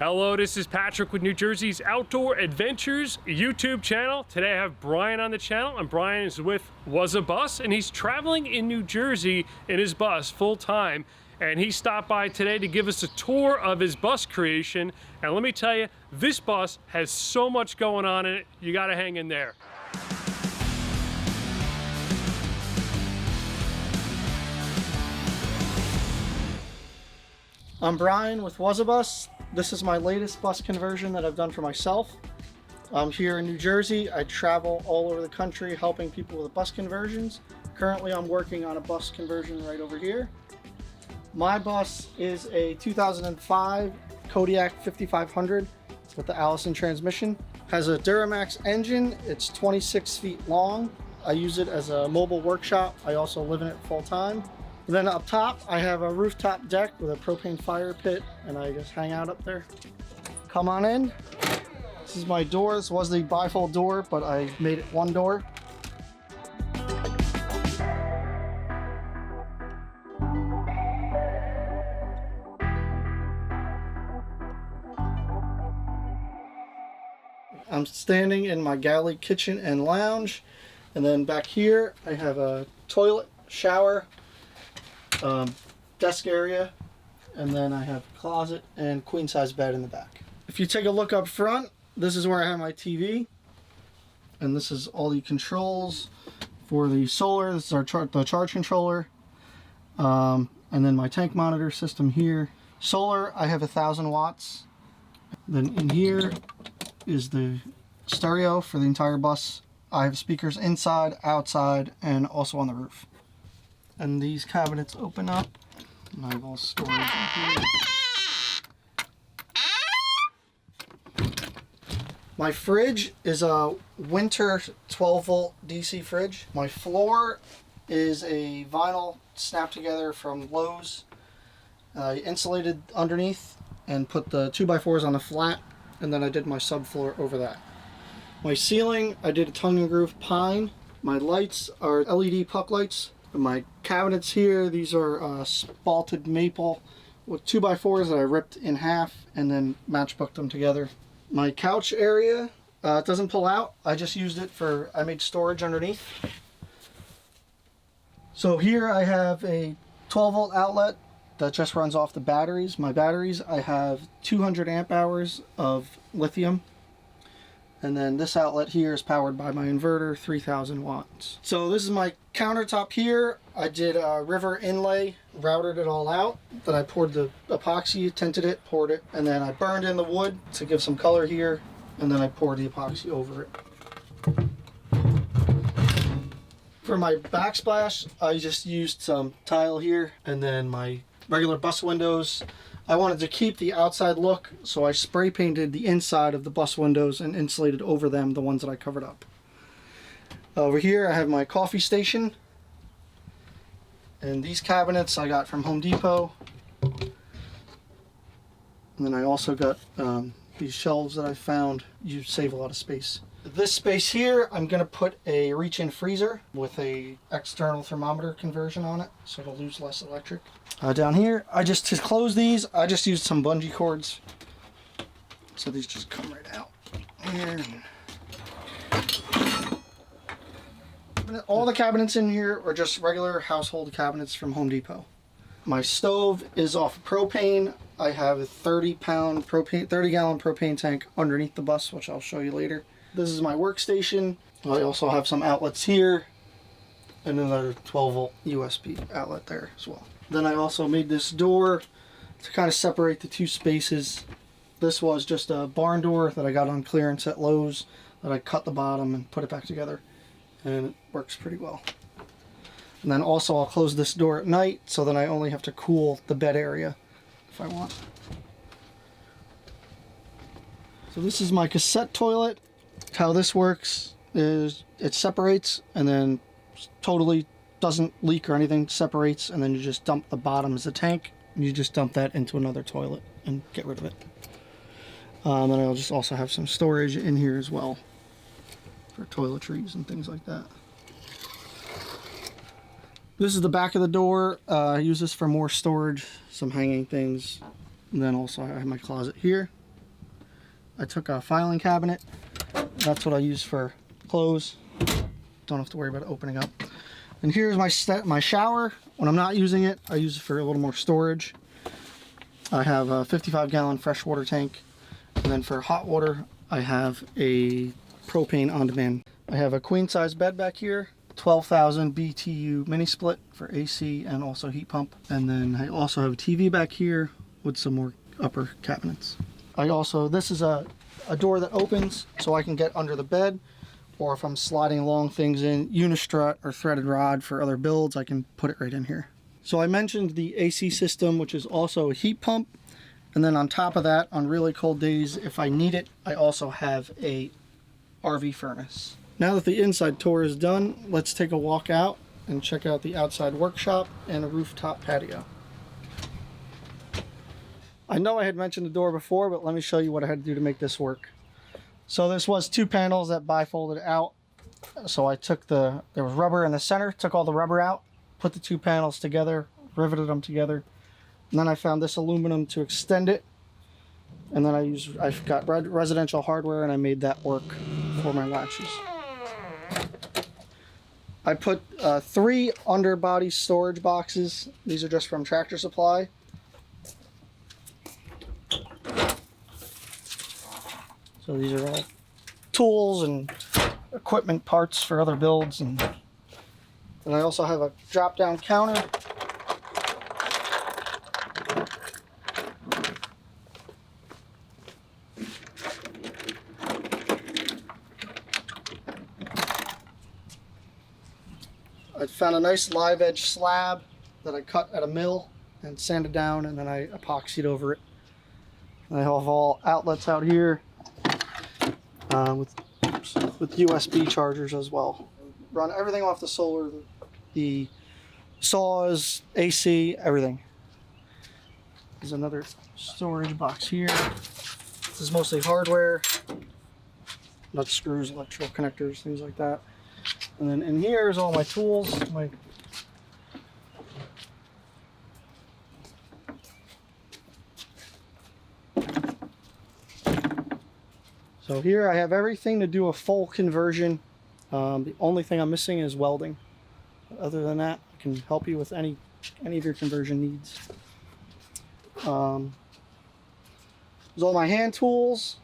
Hello, this is Patrick with New Jersey's Outdoor Adventures YouTube channel. Today I have Brian on the channel, and Brian is with Wuzabus, and he's traveling in New Jersey in his bus full time. And he stopped by today to give us a tour of his bus creation. And let me tell you, this bus has so much going on in it, you gotta hang in there. I'm Brian with Wuzabus. This is my latest bus conversion that I've done for myself. I'm here in New Jersey. I travel all over the country helping people with bus conversions. Currently I'm working on a bus conversion right over here. My bus is a 2005 Kodiak 5500 with the Allison transmission. Has a Duramax engine. It's 26 feet long. I use it as a mobile workshop. I also live in it full time. And then up top, I have a rooftop deck with a propane fire pit, and I just hang out up there. Come on in. This is my door. This was the bifold door, but I made it one door. I'm standing in my galley kitchen and lounge, and then back here I have a toilet, shower, desk area, and then I have a closet and queen size bed in the back. If you take a look up front, this is where I have my TV, and this is all the controls for the solar. This is the charge controller, and then my tank monitor system here. Solar, I have 1,000 watts. Then in here is the stereo for the entire bus. I have speakers inside, outside, and also on the roof. And these cabinets open up, and I have all storage in here. My fridge is a winter 12 volt DC fridge. My floor is a vinyl snap together from Lowe's. I insulated underneath and put the 2x4s on the flat, and then I did my subfloor over that. My ceiling, I did a tongue and groove pine. My lights are LED puck lights. My cabinets here, these are spalted maple with 2x4s that I ripped in half and then matchbooked them together. My couch area, it doesn't pull out. I just used it I made storage underneath. So here I have a 12 volt outlet that just runs off the batteries. My batteries, I have 200 amp hours of lithium. And then this outlet here is powered by my inverter, 3,000 watts. So this is my countertop here. I did a river inlay, routed it all out. Then I poured the epoxy, tinted it, poured it, and then I burned in the wood to give some color here. And then I poured the epoxy over it. For my backsplash, I just used some tile here, and then my regular bus windows. I wanted to keep the outside look, so I spray painted the inside of the bus windows and insulated over them the ones that I covered up. Over here I have my coffee station, and these cabinets I got from Home Depot. And then I also got these shelves that I found. You save a lot of space. This space here, I'm going to put a reach-in freezer with a external thermometer conversion on it, so it'll lose less electric. Down here, to close these, I just used some bungee cords. So these just come right out here. All the cabinets in here are just regular household cabinets from Home Depot. My stove is off of propane. I have a 30-gallon propane tank underneath the bus, which I'll show you later. This is my workstation. I also have some outlets here and another 12 volt USB outlet there as well. Then I also made this door to kind of separate the two spaces. This was just a barn door that I got on clearance at Lowe's that I cut the bottom and put it back together, and it works pretty well. And then also I'll close this door at night, so then I only have to cool the bed area if I want. So this is my cassette toilet. How this works is it separates and then totally doesn't leak or anything, separates, and then you just dump the bottom as a tank, and you just dump that into another toilet and get rid of it. And I'll just also have some storage in here as well for toiletries and things like that. This is the back of the door. I use this for more storage, some hanging things, and then also I have my closet here. I took a filing cabinet. That's what I use for clothes. Don't have to worry about it opening up. And here's my shower. When I'm not using it, I use it for a little more storage. I have a 55-gallon freshwater tank. And then for hot water, I have a propane on-demand. I have a queen-size bed back here, 12,000 BTU mini split for AC and also heat pump. And then I also have a TV back here with some more upper cabinets. This is a door that opens so I can get under the bed, or if I'm sliding long things in, unistrut or threaded rod for other builds, I can put it right in here. So I mentioned the AC system, which is also a heat pump. And then on top of that, on really cold days, if I need it, I also have a RV furnace. Now that the inside tour is done, let's take a walk out and check out the outside workshop and a rooftop patio. I know I had mentioned the door before, but let me show you what I had to do to make this work. So this was 2 panels that bifolded out. So I took there was rubber in the center, took all the rubber out, put the 2 panels together, riveted them together. And then I found this aluminum to extend it. And then I've got residential hardware and I made that work for my latches. I put 3 underbody storage boxes. These are just from Tractor Supply. So these are all tools and equipment parts for other builds. And I also have a drop-down counter. I found a nice live edge slab that I cut at a mill and sanded down, and then I epoxied over it. And I have all outlets out here with USB chargers as well. Run everything off the solar, the saws, AC, everything. There's another storage box here. This is mostly hardware, nut screws, electrical connectors, things like that. And then in here is all my tools. So here I have everything to do a full conversion. The only thing I'm missing is welding. Other than that, I can help you with any of your conversion needs. There's all my hand tools.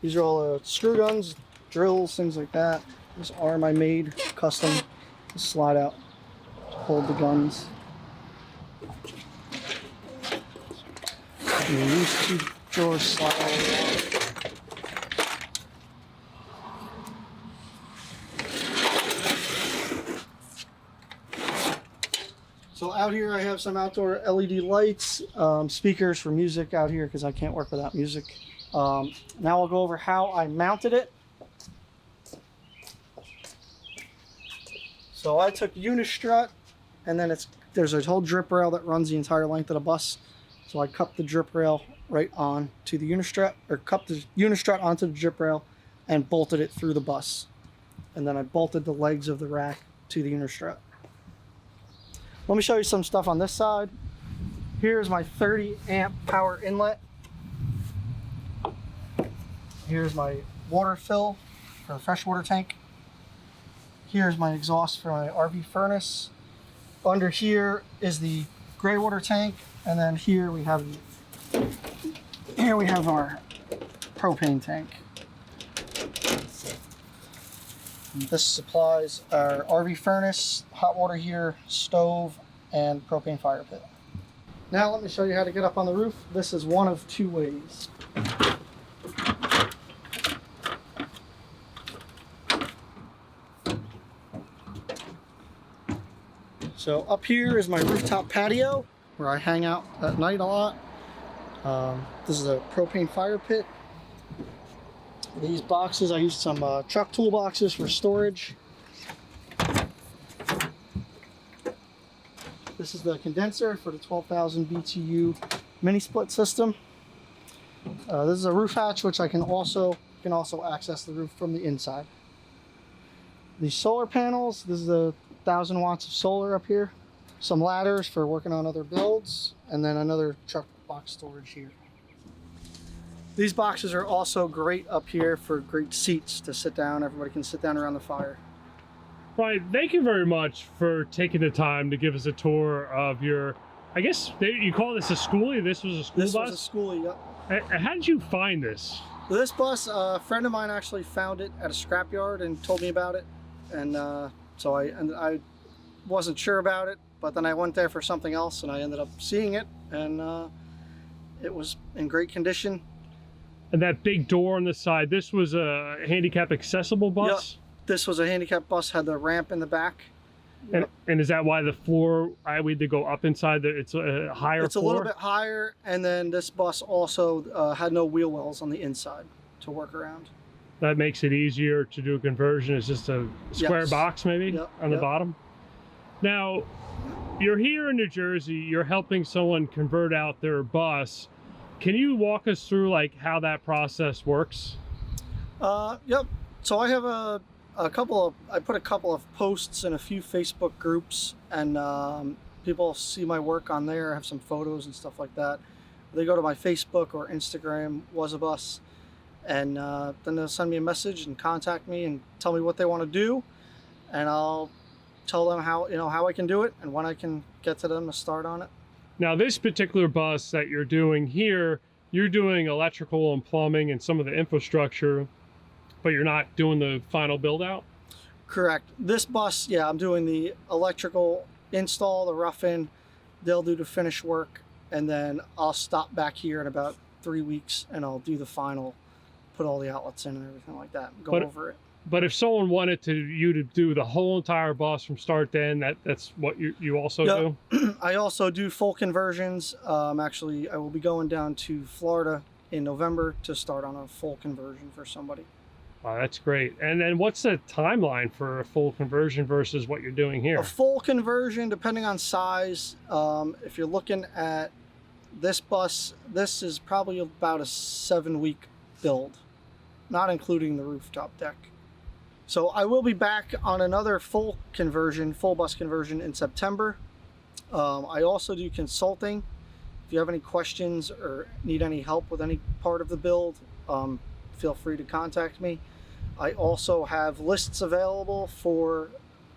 These are all screw guns, drills, things like that. This arm I made custom to slide out to hold the guns. And these 2 drawers slide all around. So out here I have some outdoor LED lights, speakers for music out here because I can't work without music. Now I'll go over how I mounted it. So I took unistrut, and then there's a whole drip rail that runs the entire length of the bus. So I cupped the drip rail right on to the unistrut, or cupped the unistrut onto the drip rail and bolted it through the bus. And then I bolted the legs of the rack to the unistrut. Let me show you some stuff on this side. Here's my 30 amp power inlet. Here's my water fill for the freshwater tank. Here's my exhaust for my RV furnace. Under here is the gray water tank, and then here we have our propane tank. And this supplies our RV furnace, hot water here, stove, and propane fire pit. Now let me show you how to get up on the roof. This is one of 2 ways. So up here is my rooftop patio where I hang out at night a lot. This is a propane fire pit. These boxes, I used some truck toolboxes for storage. This is the condenser for the 12,000 BTU mini split system. This is a roof hatch, which I can also access the roof from the inside. These solar panels, this is a 1,000 watts of solar up here. Some ladders for working on other builds, and then another truck box storage here. These boxes are also great up here for great seats to sit down. Everybody can sit down around the fire. Brian, thank you very much for taking the time to give us a tour of your, I guess you call this a Skoolie? This was a school bus? This was a Skoolie, yep. How did you find this? This bus, a friend of mine actually found it at a scrapyard and told me about it. And so I wasn't sure about it, but then I went there for something else and I ended up seeing it, and it was in great condition. And that big door on the side, this was a handicap accessible bus? Yep. This was a handicap bus, had the ramp in the back. And is that why the floor, we had to go up inside, it's a higher It's floor? a little bit higher, and then this bus also had no wheel wells on the inside to work around. That makes it easier to do a conversion. It's just a square box maybe on the bottom. Now, you're here in New Jersey, you're helping someone convert out their bus. Can you walk us through like how that process works? Yep. So I have I put a couple of posts in a few Facebook groups, and people see my work on there. I have some photos and stuff like that. They go to my Facebook or Instagram, Wuzabus, and then they'll send me a message and contact me and tell me what they want to do, and I'll tell them how I can do it and when I can get to them to start on it. Now, this particular bus that you're doing here, you're doing electrical and plumbing and some of the infrastructure, but you're not doing the final build out? Correct. This bus, yeah, I'm doing the electrical install, the rough-in. They'll do the finish work, and then I'll stop back here in about 3 weeks and I'll do the final, put all the outlets in and everything like that, go over it. But if someone wanted you to do the whole entire bus from start to end, that's what you also do? I also do full conversions. Actually, I will be going down to Florida in November to start on a full conversion for somebody. Wow, that's great. And then what's the timeline for a full conversion versus what you're doing here? A full conversion, depending on size, if you're looking at this bus, this is probably about a 7-week build, not including the rooftop deck. So I will be back on another full bus conversion in September. I also do consulting. If you have any questions or need any help with any part of the build, feel free to contact me. I also have lists available for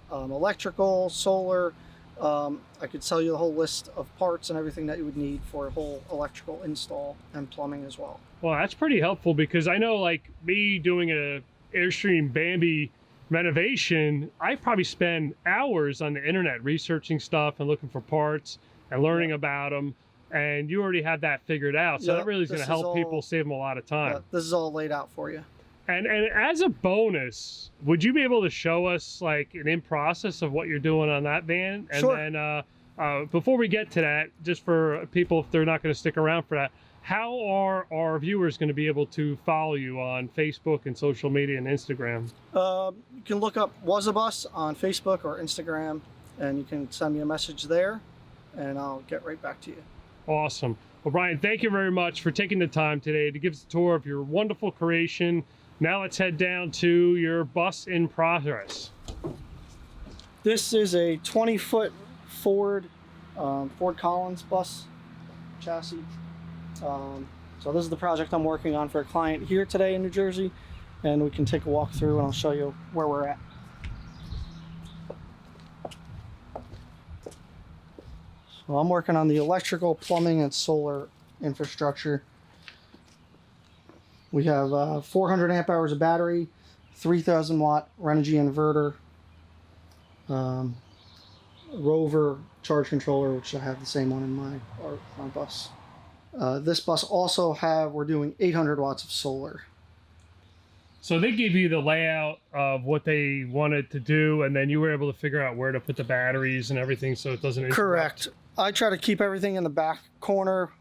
electrical, solar. I could tell you the whole list of parts and everything that you would need for a whole electrical install and plumbing as well. Well, that's pretty helpful, because I know, like me doing a Airstream Bambi renovation, I probably spend hours on the internet researching stuff and looking for parts and learning about them, and you already have that figured out, so that really is going to help people, save them a lot of time. This is all laid out for you. And as a bonus, would you be able to show us like an in process of what you're doing on that van? And sure. Then before we get to that, just for people if they're not going to stick around for that, how are our viewers going to be able to follow you on Facebook and social media and Instagram? You can look up Wuzabus on Facebook or Instagram, and you can send me a message there, and I'll get right back to you. Awesome. Well, Brian, thank you very much for taking the time today to give us a tour of your wonderful creation. Now let's head down to your bus in progress. This is a 20-foot Ford Collins bus chassis. So this is the project I'm working on for a client here today in New Jersey, and we can take a walk through and I'll show you where we're at. So I'm working on the electrical, plumbing, and solar infrastructure. We have 400 amp hours of battery, 3,000 watt Renogy inverter, Rover charge controller, which I have the same one in my bus. This bus also we're doing 800 watts of solar. So they give you the layout of what they wanted to do, and then you were able to figure out where to put the batteries and everything so it doesn't interrupt. Correct. I try to keep everything in the back corner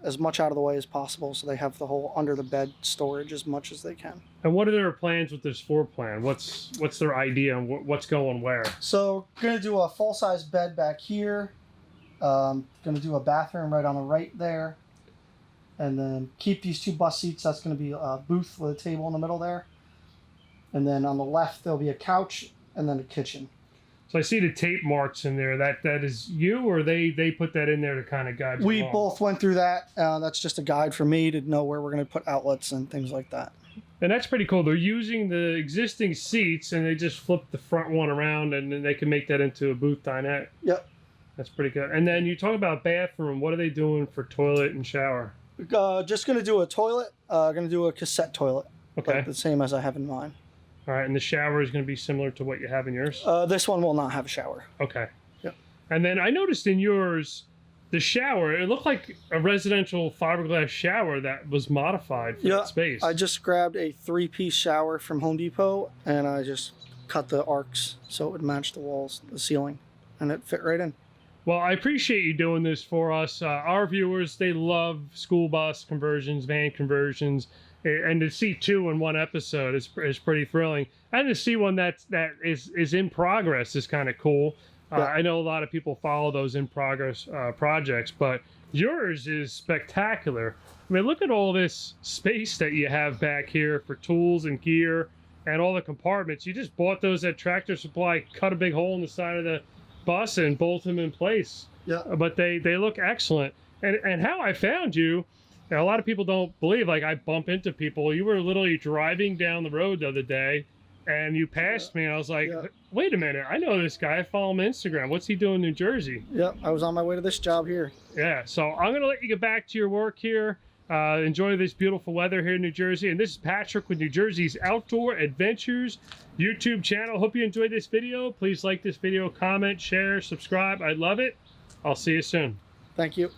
as much out of the way as possible, so they have the whole under the bed storage as much as they can. And what are their plans with this floor plan? What's their idea and what's going where? So gonna do a full-size bed back here. Gonna do a bathroom right on the right there, and then keep these 2 bus seats. That's gonna be a booth with a table in the middle there, and then on the left there'll be a couch and then a kitchen. So I see the tape marks in there. That is you, or they put that in there to kind of guide you We along? both went through that. That's just a guide for me to know where we're going to put outlets and things like that. And that's pretty cool. They're using the existing seats, and they just flip the front one around, and then they can make that into a booth dinette. Yep. That's pretty good. And then you talk about bathroom. What are they doing for toilet and shower? Just going to do a toilet. Going to do a cassette toilet. Okay. Like the same as I have in mine. All right, and the shower is going to be similar to what you have in yours? This one will not have a shower. Okay. Yep. And then I noticed in yours, the shower, it looked like a residential fiberglass shower that was modified for that space. I just grabbed a 3-piece shower from Home Depot, and I just cut the arcs so it would match the walls, the ceiling, and it fit right in. Well, I appreciate you doing this for us. Our viewers, they love school bus conversions, van conversions, and to see 2 in one episode is pretty thrilling. And to see one that is in progress is kind of cool. Yeah. I know a lot of people follow those in progress projects, but yours is spectacular. I mean, look at all this space that you have back here for tools and gear and all the compartments. You just bought those at Tractor Supply, cut a big hole in the side of the bus and bolt them in place. Yeah. But they look excellent. And how I found you, a lot of people don't believe, like I bump into people. You were literally driving down the road the other day and you passed me and I was like, wait a minute, I know this guy. I follow him on Instagram. What's he doing in New Jersey? Yep, I was on my way to this job here. Yeah, so I'm going to let you get back to your work here. Enjoy this beautiful weather here in New Jersey. And this is Patrick with New Jersey's Outdoor Adventures YouTube channel. Hope you enjoyed this video. Please like this video, comment, share, subscribe. I'd love it. I'll see you soon. Thank you.